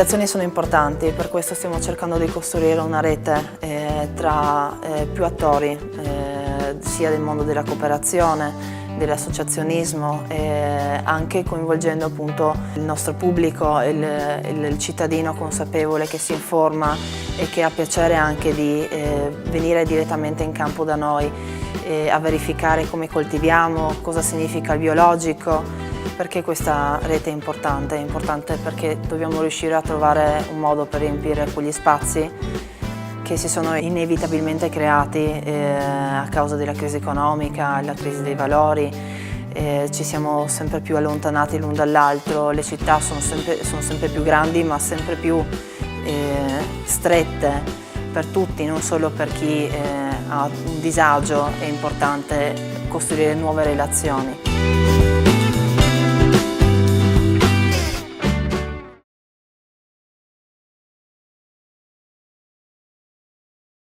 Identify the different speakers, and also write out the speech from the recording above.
Speaker 1: relazioni sono importanti, per questo stiamo cercando di costruire una rete tra più attori, sia del mondo della cooperazione, dell'associazionismo, anche coinvolgendo appunto il nostro pubblico, il cittadino consapevole che si informa e che ha piacere anche di venire direttamente in campo da noi a verificare come coltiviamo, cosa significa il biologico. Perché questa rete è importante perché dobbiamo riuscire a trovare un modo per riempire quegli spazi che si sono inevitabilmente creati a causa della crisi economica, la crisi dei valori, ci siamo sempre più allontanati l'un dall'altro, le città sono sempre più grandi ma sempre più strette per tutti, non solo per chi ha un disagio. È importante costruire nuove relazioni.